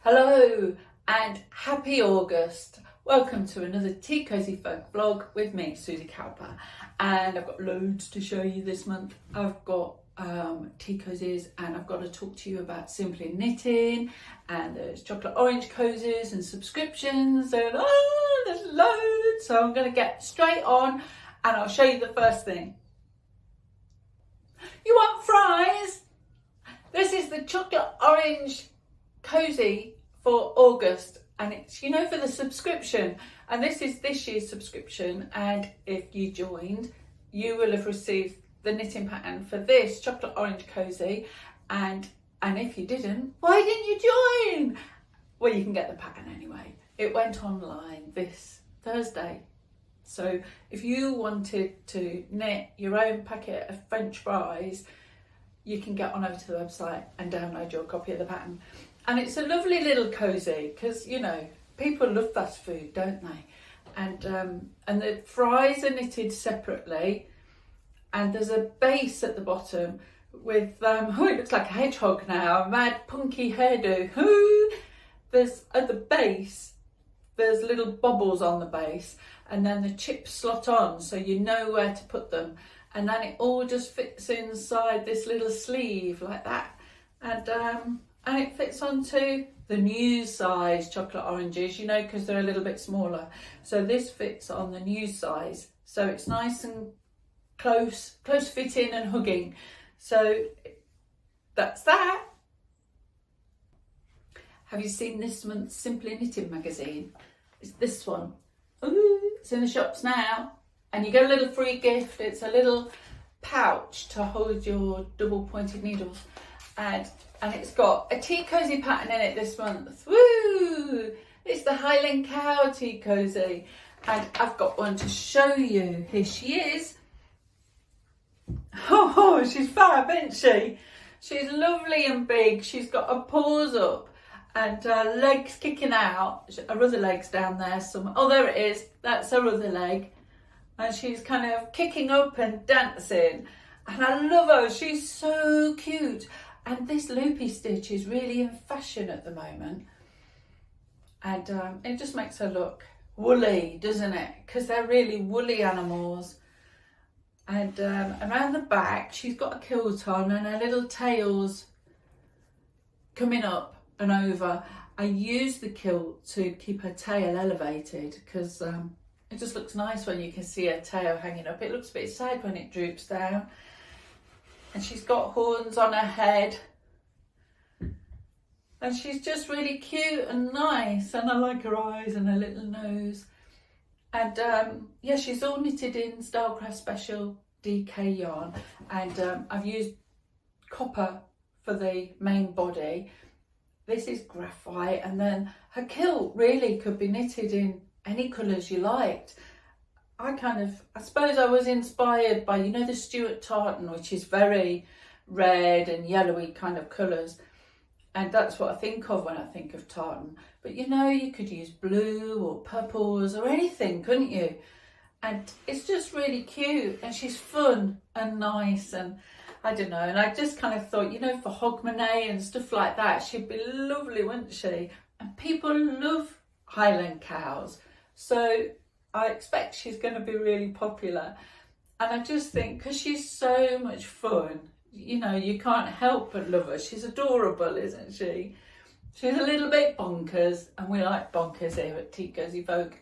Hello and happy August. Welcome to another TeaCosyFolk vlog with me, Suzy Cowper. And I've got loads to show you this month. I've got tea cozies, and I've got to talk to you about simply knitting, and there's chocolate orange cozies and subscriptions, and there's loads. So I'm going to get straight on and I'll show you the first thing. You want fries? This is the chocolate orange cozy for August, and it's, you know, for the subscription, and this is this year's subscription, and if you joined you will have received the knitting pattern for this chocolate orange cozy, and if you didn't, why didn't you join? Well, you can get the pattern anyway. It went online this Thursday, so if you wanted to knit your own packet of French fries, you can get on over to the website and download your copy of the pattern. And it's a lovely little cozy because, you know, people love fast food, don't they? And the fries are knitted separately, and there's a base at the bottom with it looks like a hedgehog now, a mad punky hairdo. There's at the base, there's little bobbles on the base, and then the chips slot on so you know where to put them, and then it all just fits inside this little sleeve like that, and it fits onto the new size chocolate oranges, you know, because they're a little bit smaller. So this fits on the new size, so it's nice and close fitting and hugging. So that's that. Have you seen this month's Simply Knitting magazine? It's this one. Ooh, it's in the shops now, and you get a little free gift. It's a little pouch to hold your double pointed needles, and it's got a tea cozy pattern in it this month. Woo! It's the Highland cow tea cozy, and I've got one to show you. Here she is. Oh, she's fab, isn't she? She's lovely and big. She's got her paws up and her legs kicking out. Her other leg's down there somewhere. Oh, there it is. That's her other leg. And she's kind of kicking up and dancing. And I love her. She's so cute. And this loopy stitch is really in fashion at the moment. And it just makes her look woolly, doesn't it? Because they're really woolly animals. And around the back, she's got a kilt on, and her little tail's coming up and over. I use the kilt to keep her tail elevated because it just looks nice when you can see her tail hanging up. It looks a bit sad when it droops down. And she's got horns on her head, and she's just really cute and nice, and I like her eyes and her little nose. And yeah, she's all knitted in Stylecraft Special DK yarn, and I've used copper for the main body. This is graphite, and then her kilt really could be knitted in any colours you liked. I suppose I was inspired by, you know, the Stuart tartan, which is very red and yellowy kind of colours, and that's what I think of when I think of tartan. But you know, you could use blue or purples or anything, couldn't you? And it's just really cute, and she's fun and nice, and I don't know, and I just kind of thought, you know, for Hogmanay and stuff like that, she'd be lovely, wouldn't she? And people love Highland cows, so I expect she's going to be really popular. And I just think, because she's so much fun, you know, you can't help but love her. She's adorable, isn't she? She's a little bit bonkers, and we like bonkers here at TeaCosyFolk.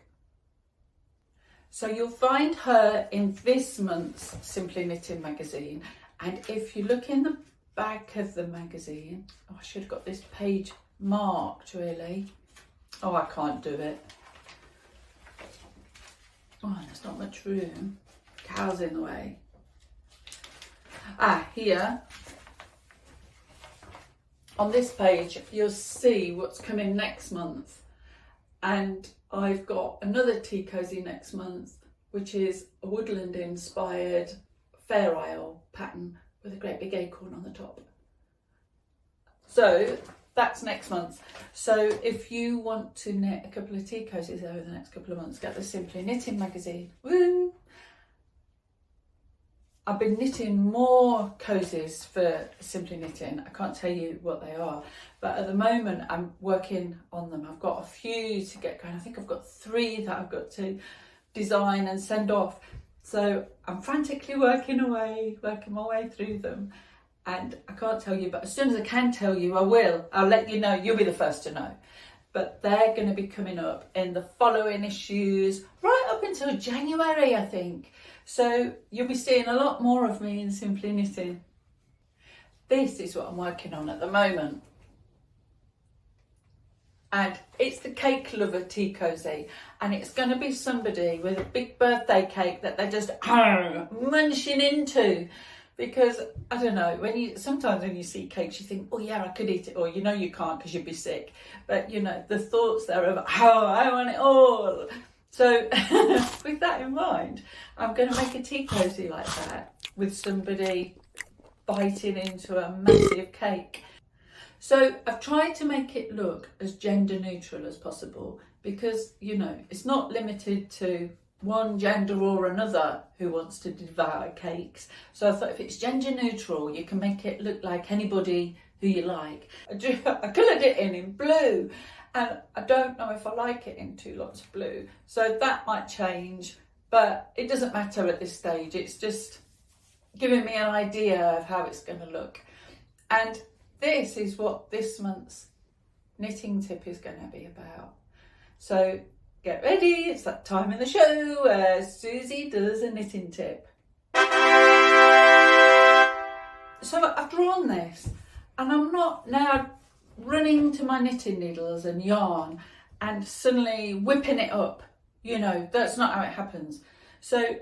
So you'll find her in this month's Simply Knitting magazine. And if you look in the back of the magazine, oh, I should have got this page marked really. Oh, I can't do it. Oh, there's not much room. Cow's in the way. Here. On this page, you'll see what's coming next month. And I've got another tea cozy next month, which is a woodland inspired Fair Isle pattern with a great big acorn on the top. So that's next month. So if you want to knit a couple of tea cozies over the next couple of months, get the Simply Knitting magazine. Woo! I've been knitting more cosies for Simply Knitting. I can't tell you what they are, but at the moment I'm working on them. I've got a few to get going. I think I've got 3 that I've got to design and send off. So I'm frantically working my way through them. And I can't tell you, but as soon as I can tell you, I will. I'll let you know. You'll be the first to know. But they're going to be coming up in the following issues, right up until January, I think. So you'll be seeing a lot more of me in Simply Knitting. This is what I'm working on at the moment. And it's the cake lover tea cozy, and it's going to be somebody with a big birthday cake that they're just munching into, because I don't know, sometimes when you see cakes you think, oh yeah, I could eat it, or you know you can't because you'd be sick, but you know the thoughts there of, oh, I want it all. So with that in mind, I'm going to make a tea cozy like that with somebody biting into a massive cake. So I've tried to make it look as gender neutral as possible, because, you know, it's not limited to one gender or another who wants to devour cakes. So I thought if it's gender neutral, you can make it look like anybody who you like. I coloured it in blue, and I don't know if I like it in 2 lots of blue. So that might change, but it doesn't matter at this stage. It's just giving me an idea of how it's going to look. And this is what this month's knitting tip is going to be about. So get ready, it's that time in the show where Suzy does a knitting tip. So I've drawn this, and I'm not now running to my knitting needles and yarn and suddenly whipping it up. You know, that's not how it happens. So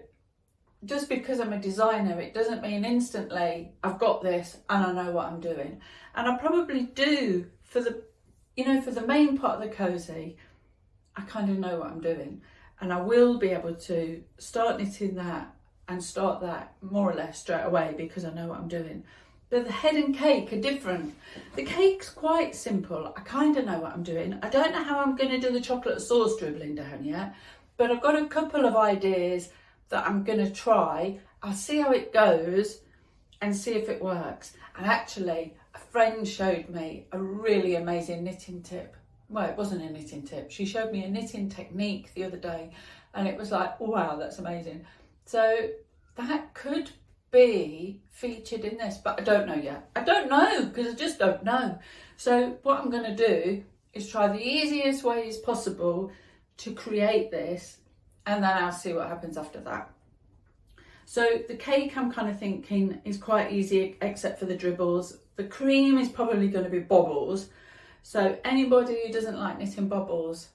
just because I'm a designer, it doesn't mean instantly I've got this and I know what I'm doing. And I probably do for the, you know, for the main part of the cozy, I kind of know what I'm doing, and I will be able to start knitting that and start that more or less straight away because I know what I'm doing. But the head and cake are different. The cake's quite simple. I kind of know what I'm doing. I don't know how I'm going to do the chocolate sauce dribbling down yet, but I've got a couple of ideas that I'm going to try. I'll see how it goes and see if it works. And actually, a friend showed me a really amazing knitting tip. Well, it wasn't a knitting tip. She showed me a knitting technique the other day, and it was like, wow, that's amazing. So that could be featured in this, but I don't know yet. I don't know, because I just don't know. So what I'm going to do is try the easiest ways possible to create this, and then I'll see what happens after that. So the cake, I'm kind of thinking, is quite easy except for the dribbles. The cream is probably going to be bobbles. So anybody who doesn't like knitting bobbles,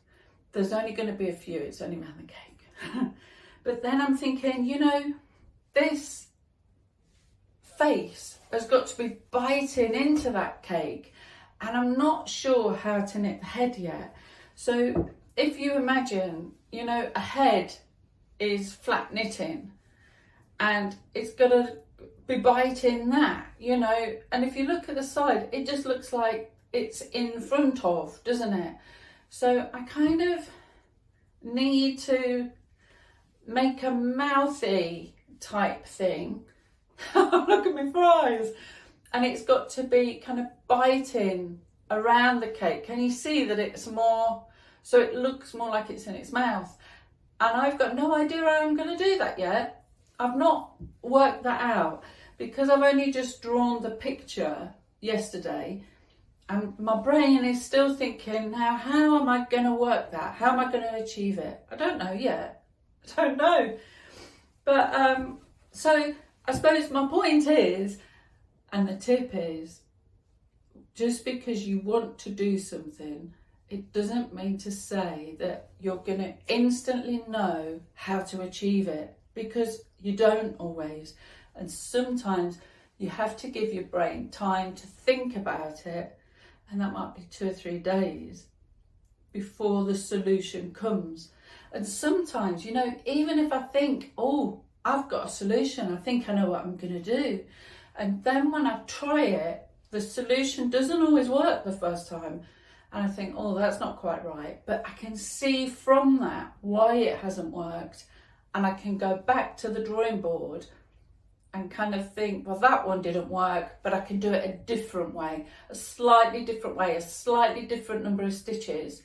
there's only going to be a few. It's only around the cake. But then I'm thinking, you know, this face has got to be biting into that cake, and I'm not sure how to knit the head yet. So if you imagine, you know, a head is flat knitting, and it's got to be biting that, you know, and if you look at the side, it just looks like it's in front of, doesn't it? So I kind of need to make a mouthy type thing. Look at my fries. And it's got to be kind of biting around the cake. Can you see that it's more, so it looks more like it's in its mouth? And I've got no idea how I'm going to do that yet. I've not worked that out because I've only just drawn the picture yesterday, and my brain is still thinking, now how am I going to work that? How am I going to achieve it? I don't know yet. I don't know. But so I suppose my point is, and the tip is, just because you want to do something, it doesn't mean to say that you're going to instantly know how to achieve it, because you don't always. And sometimes you have to give your brain time to think about it, and that might be 2 or 3 days before the solution comes. And sometimes, you know, even if I think, oh, I've got a solution, I think I know what I'm going to do, and then when I try it, the solution doesn't always work the first time, and I think, oh, that's not quite right, but I can see from that why it hasn't worked, and I can go back to the drawing board and kind of think, well, that one didn't work, but I can do it a different way, a slightly different way, a slightly different number of stitches,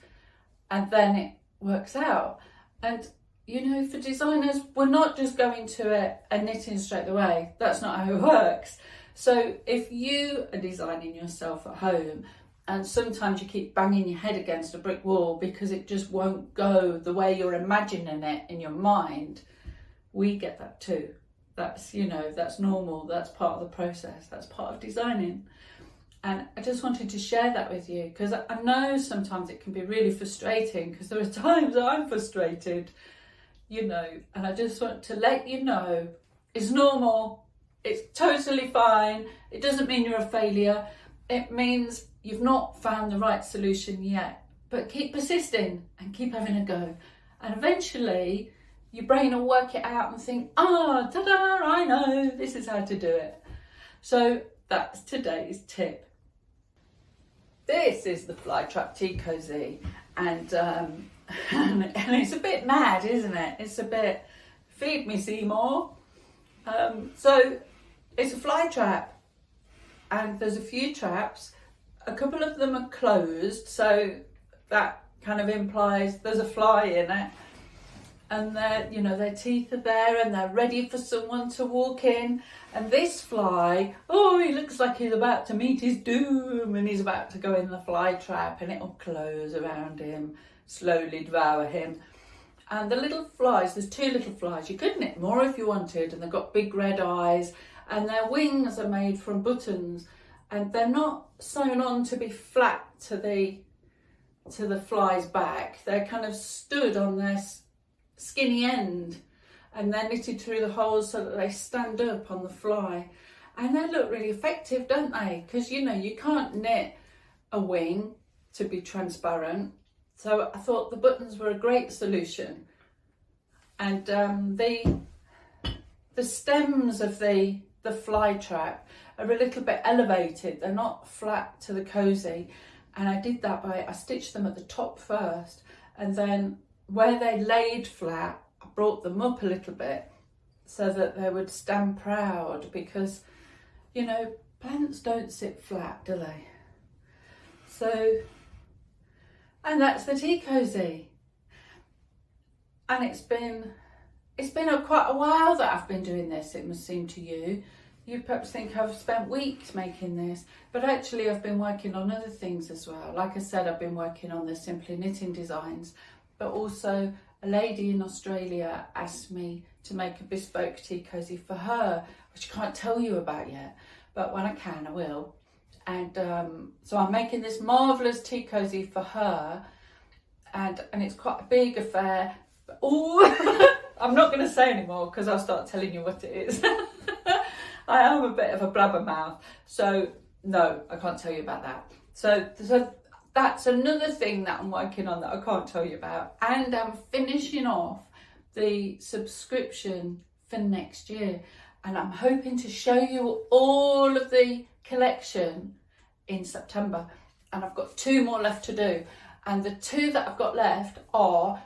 and then it works out. And you know, for designers, we're not just going to it and knitting straight away. That's not how it works. So if you are designing yourself at home and sometimes you keep banging your head against a brick wall because it just won't go the way you're imagining it in your mind, we get that too. That's, you know, that's normal. That's part of the process. That's part of designing. And I just wanted to share that with you because I know sometimes it can be really frustrating, because there are times I'm frustrated, you know, and I just want to let you know it's normal. It's totally fine. It doesn't mean you're a failure. It means you've not found the right solution yet, but keep persisting and keep having a go. And eventually your brain will work it out and think, ah, ta-da, I know, this is how to do it. So that's today's tip. This is the Flytrap TeaCosy, and it's a bit mad, isn't it? It's a bit, feed me Seymour. So it's a fly trap, and there's a few traps. A couple of them are closed, so that kind of implies there's a fly in it, and you know, their teeth are there and they're ready for someone to walk in. And this fly, oh, he looks like he's about to meet his doom, and he's about to go in the fly trap, and it'll close around him, slowly devour him. And the little flies, there's two little flies. You could knit more if you wanted, and they've got big red eyes, and their wings are made from buttons, and they're not sewn on to be flat to the fly's back. They're kind of stood on their skinny end, and they're knitted through the holes so that they stand up on the fly. And they look really effective, don't they? Because, you know, you can't knit a wing to be transparent. So I thought the buttons were a great solution. And the stems of the fly trap are a little bit elevated. They're not flat to the cozy. And I did that by, I stitched them at the top first, and then where they laid flat, I brought them up a little bit so that they would stand proud, because, you know, plants don't sit flat, do they? So, and that's the TeaCosy. And it's been quite a while that I've been doing this, it must seem to you. You perhaps think I've spent weeks making this, but actually I've been working on other things as well. Like I said, I've been working on the Simply Knitting designs, but also a lady in Australia asked me to make a bespoke TeaCosy for her, which I can't tell you about yet, but when I can, I will. And so I'm making this marvellous TeaCosy for her, and it's quite a big affair. Oh, I'm not going to say anymore because I'll start telling you what it is. I am a bit of a blabbermouth, so no, I can't tell you about that. So that's another thing that I'm working on that I can't tell you about. And I'm finishing off the subscription for next year, and I'm hoping to show you all of the collection in September. And I've got 2 more left to do, and the 2 that I've got left are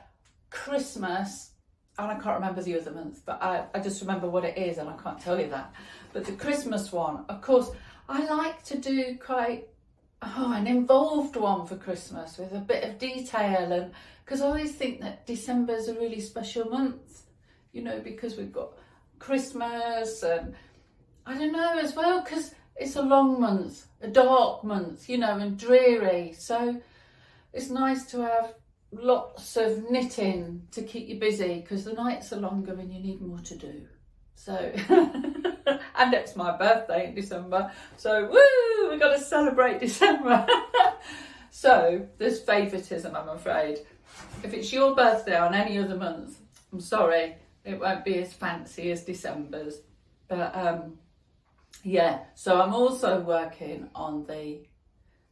Christmas, and I can't remember the other month, but I just remember what it is, and I can't tell you that. But the Christmas one, of course, I like to do quite an involved one for Christmas with a bit of detail, and because I always think that December's a really special month, you know, because we've got Christmas, and I don't know as well, because it's a long month, a dark month, you know, and dreary. So it's nice to have lots of knitting to keep you busy, because the nights are longer and you need more to do. So, and it's my birthday in December, so woo, we've got to celebrate December. So there's favouritism, I'm afraid. If it's your birthday on any other month, I'm sorry, it won't be as fancy as December's. But yeah, so I'm also working on the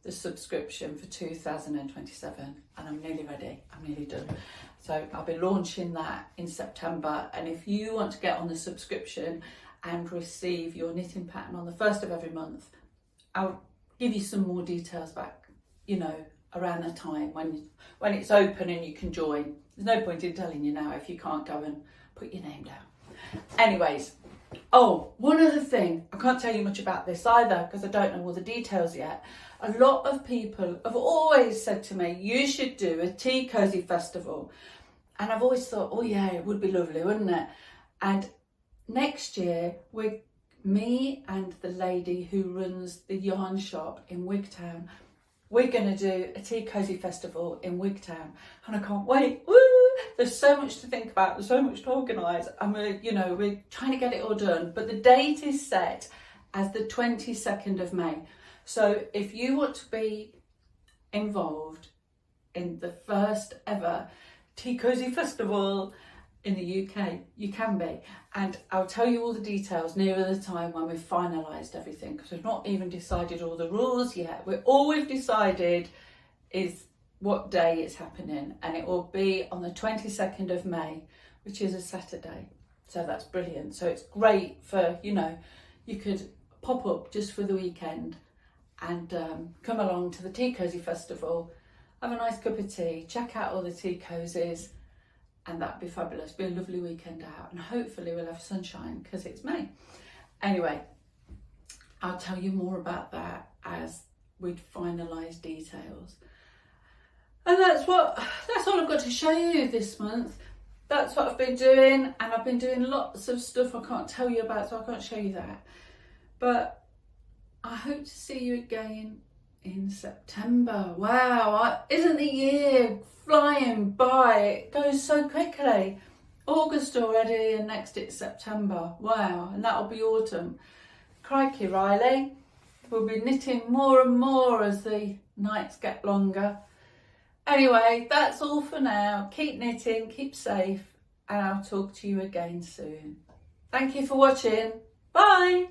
subscription for 2027, and I'm nearly ready, I'm nearly done. So I'll be launching that in September, and if you want to get on the subscription and receive your knitting pattern on the 1st of every month, I'll give you some more details back, you know, around the time when it's open and you can join. There's no point in telling you now if you can't go and put your name down. Anyways, Oh, one other thing, I can't tell you much about this either because I don't know all the details yet. A lot of people have always said to me, you should do a tea cozy festival. And I've always thought, oh yeah, it would be lovely, wouldn't it? And next year, me and the lady who runs the yarn shop in Wigtown, we're going to do a tea cozy festival in Wigtown, and I can't wait. Woo! There's so much to think about, there's so much to organise, and we're trying to get it all done. But the date is set as the 22nd of May. So if you want to be involved in the first ever Tea Cozy Festival in the UK, you can be. And I'll tell you all the details nearer the time when we've finalised everything, because we've not even decided all the rules yet. All we've decided is what day it's happening, and it will be on the 22nd of May, which is a Saturday. So that's brilliant. So it's great for, you could pop up just for the weekend and come along to the Tea Cozy Festival, have a nice cup of tea, check out all the tea cozies, and that'd be fabulous. Be a lovely weekend out, and hopefully we'll have sunshine because it's May. Anyway, I'll tell you more about that as we'd finalise details. And that's all I've got to show you this month. That's what I've been doing, and I've been doing lots of stuff I can't tell you about, so I can't show you that. But I hope to see you again in September. Wow, isn't the year flying by? It goes so quickly. August already, and next it's September. Wow, and that'll be autumn. Crikey, Riley. We'll be knitting more and more as the nights get longer. Anyway, that's all for now. Keep knitting, keep safe, and I'll talk to you again soon. Thank you for watching. Bye.